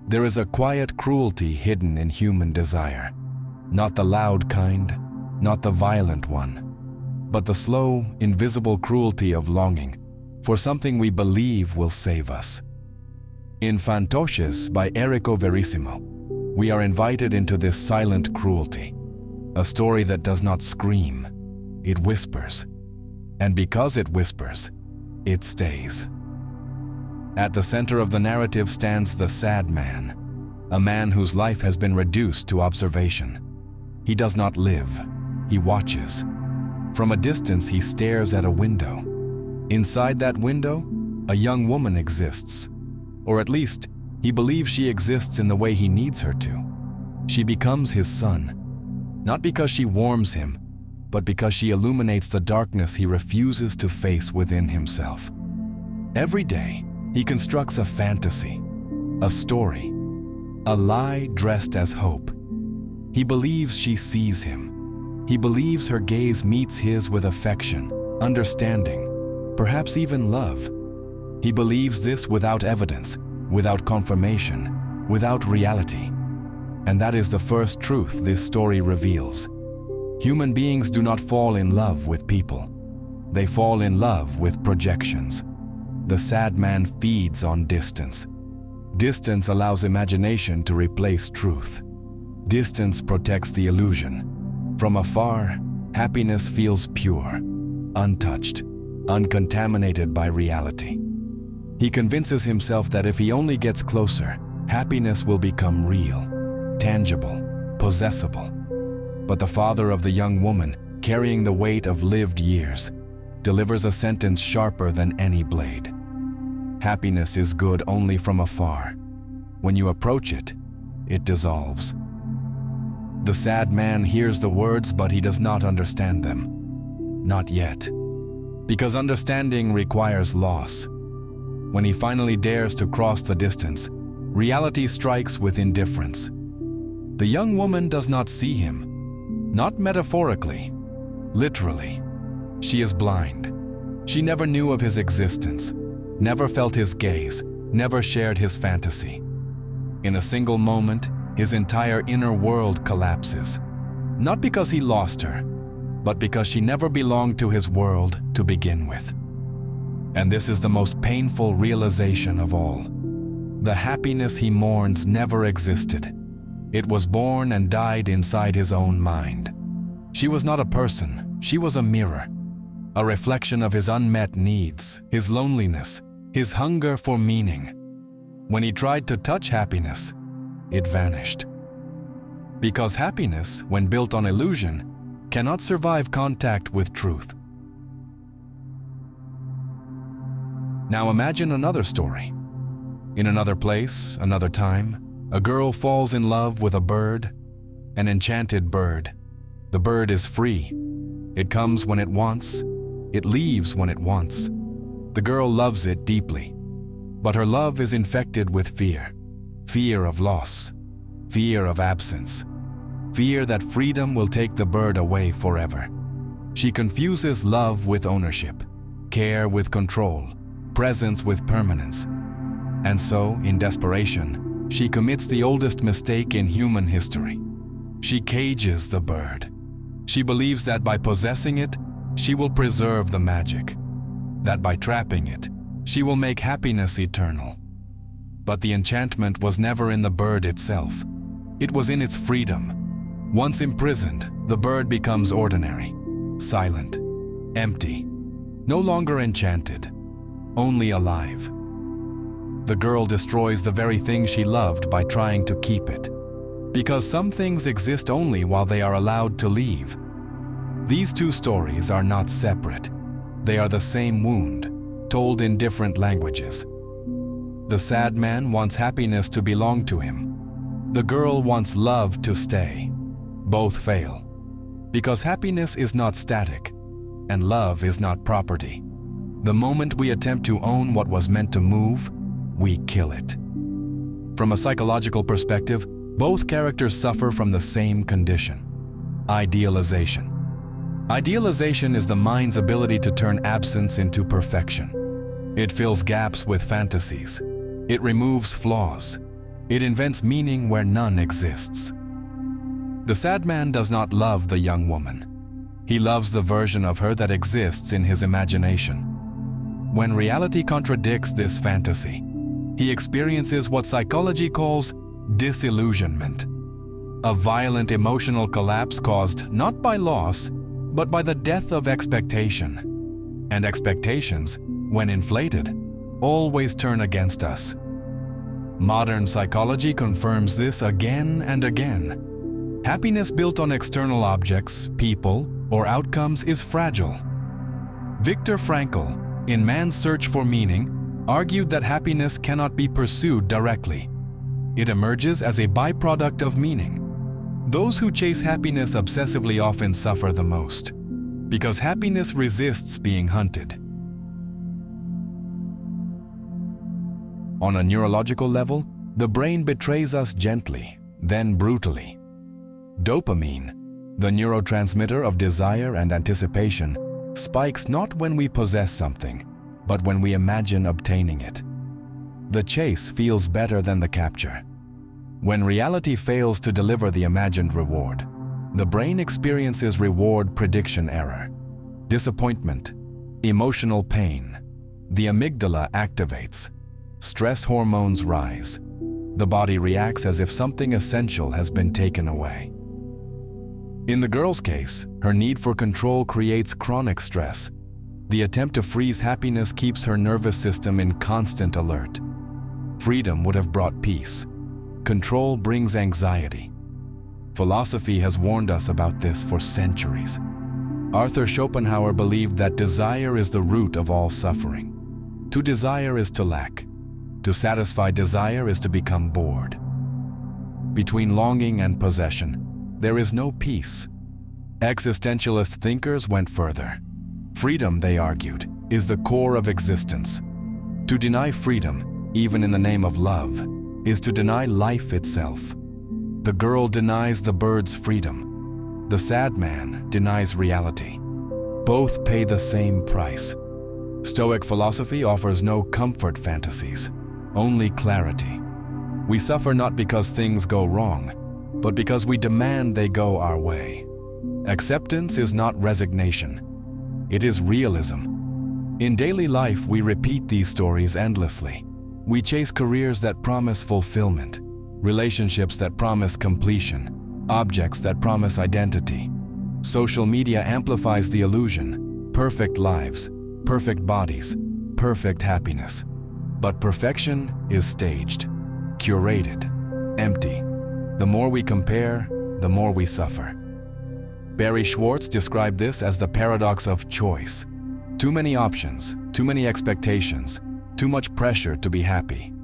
There is a quiet cruelty hidden in human desire. Not the loud kind, not the violent one, but the slow, invisible cruelty of longing for something we believe will save us. In Fantoches by Enrico Verissimo, we are invited into this silent cruelty, a story that does not scream, it whispers. And because it whispers, it stays. At the center of the narrative stands the sad man, a man whose life has been reduced to observation. He does not live, he watches. From a distance, he stares at a window. Inside that window, a young woman exists. Or at least, he believes she exists in the way he needs her to. She becomes his sun, not because she warms him, but because she illuminates the darkness he refuses to face within himself. Every day, he constructs a fantasy, a story, a lie dressed as hope. He believes she sees him. He believes her gaze meets his with affection, understanding, perhaps even love. He believes this without evidence, without confirmation, without reality. And that is the first truth this story reveals. Human beings do not fall in love with people. They fall in love with projections. The sad man feeds on distance. Distance allows imagination to replace truth. Distance protects the illusion. From afar, happiness feels pure, untouched, uncontaminated by reality. He convinces himself that if he only gets closer, happiness will become real, tangible, possessible. But the father of the young woman, carrying the weight of lived years, delivers a sentence sharper than any blade. Happiness is good only from afar. When you approach it, it dissolves. The sad man hears the words, but he does not understand them. Not yet. Because understanding requires loss. When he finally dares to cross the distance, reality strikes with indifference. The young woman does not see him. Not metaphorically, literally. She is blind. She never knew of his existence, never felt his gaze, never shared his fantasy. In a single moment, his entire inner world collapses. Not because he lost her, but because she never belonged to his world to begin with. And this is the most painful realization of all. The happiness he mourns never existed. It was born and died inside his own mind. She was not a person, she was a mirror, a reflection of his unmet needs, his loneliness, his hunger for meaning. When he tried to touch happiness, it vanished. Because happiness, when built on illusion, cannot survive contact with truth. Now imagine another story. In another place, another time, a girl falls in love with a bird, an enchanted bird. The bird is free. It comes when it wants. It leaves when it wants. The girl loves it deeply, but her love is infected with fear. Fear of loss, fear of absence, fear that freedom will take the bird away forever. She confuses love with ownership, care with control, presence with permanence. And so, in desperation, she commits the oldest mistake in human history. She cages the bird. She believes that by possessing it, she will preserve the magic. That by trapping it, she will make happiness eternal. But the enchantment was never in the bird itself. It was in its freedom. Once imprisoned, the bird becomes ordinary, silent, empty, no longer enchanted, only alive. The girl destroys the very thing she loved by trying to keep it. Because some things exist only while they are allowed to leave. These two stories are not separate. They are the same wound, told in different languages. The sad man wants happiness to belong to him. The girl wants love to stay. Both fail. Because happiness is not static, and love is not property. The moment we attempt to own what was meant to move, we kill it. From a psychological perspective, both characters suffer from the same condition: idealization. Idealization is the mind's ability to turn absence into perfection. It fills gaps with fantasies. It removes flaws. It invents meaning where none exists. The sad man does not love the young woman. He loves the version of her that exists in his imagination. When reality contradicts this fantasy, he experiences what psychology calls disillusionment, a violent emotional collapse caused not by loss, but by the death of expectation. And expectations, when inflated, always turn against us. Modern psychology confirms this again and again. Happiness built on external objects, people, or outcomes is fragile. Viktor Frankl, in Man's Search for Meaning, argued that happiness cannot be pursued directly. It emerges as a byproduct of meaning. Those who chase happiness obsessively often suffer the most, because happiness resists being hunted. On a neurological level, the brain betrays us gently, then brutally. Dopamine, the neurotransmitter of desire and anticipation, spikes not when we possess something, but when we imagine obtaining it. The chase feels better than the capture. When reality fails to deliver the imagined reward, the brain experiences reward prediction error, disappointment, emotional pain. The amygdala activates. Stress hormones rise. The body reacts as if something essential has been taken away. In the girl's case, her need for control creates chronic stress. The attempt to freeze happiness keeps her nervous system in constant alert. Freedom would have brought peace. Control brings anxiety. Philosophy has warned us about this for centuries. Arthur Schopenhauer believed that desire is the root of all suffering. To desire is to lack. To satisfy desire is to become bored. Between longing and possession, there is no peace. Existentialist thinkers went further. Freedom, they argued, is the core of existence. To deny freedom, even in the name of love, is to deny life itself. The girl denies the bird's freedom. The sad man denies reality. Both pay the same price. Stoic philosophy offers no comfort fantasies, only clarity. We suffer not because things go wrong, but because we demand they go our way. Acceptance is not resignation. It is realism. In daily life, we repeat these stories endlessly. We chase careers that promise fulfillment, relationships that promise completion, objects that promise identity. Social media amplifies the illusion: perfect lives, perfect bodies, perfect happiness. But perfection is staged, curated, empty. The more we compare, the more we suffer. Barry Schwartz described this as the paradox of choice. Too many options, too many expectations, too much pressure to be happy.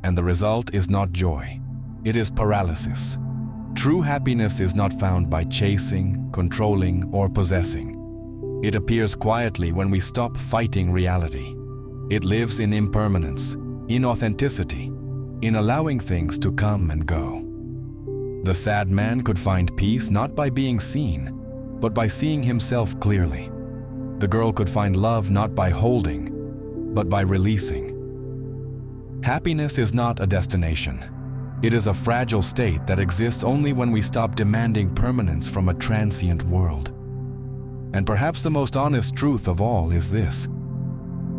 And the result is not joy. It is paralysis. True happiness is not found by chasing, controlling, or possessing. It appears quietly when we stop fighting reality. It lives in impermanence, in authenticity, in allowing things to come and go. The sad man could find peace not by being seen, but by seeing himself clearly. The girl could find love not by holding, but by releasing. Happiness is not a destination. It is a fragile state that exists only when we stop demanding permanence from a transient world. And perhaps the most honest truth of all is this: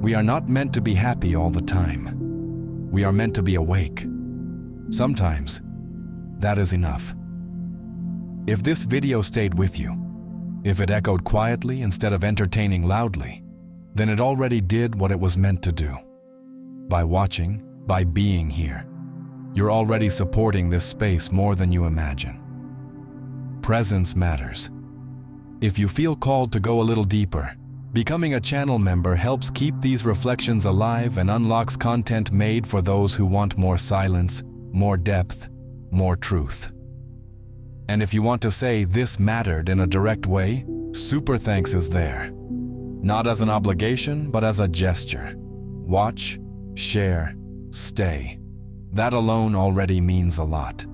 we are not meant to be happy all the time. We are meant to be awake. Sometimes, that is enough. If this video stayed with you, if it echoed quietly instead of entertaining loudly, then it already did what it was meant to do. By watching, by being here, you're already supporting this space more than you imagine. Presence matters. If you feel called to go a little deeper, becoming a channel member helps keep these reflections alive and unlocks content made for those who want more silence, more depth, more truth. And if you want to say this mattered in a direct way, super thanks is there. Not as an obligation, but as a gesture. Watch, share, stay. That alone already means a lot.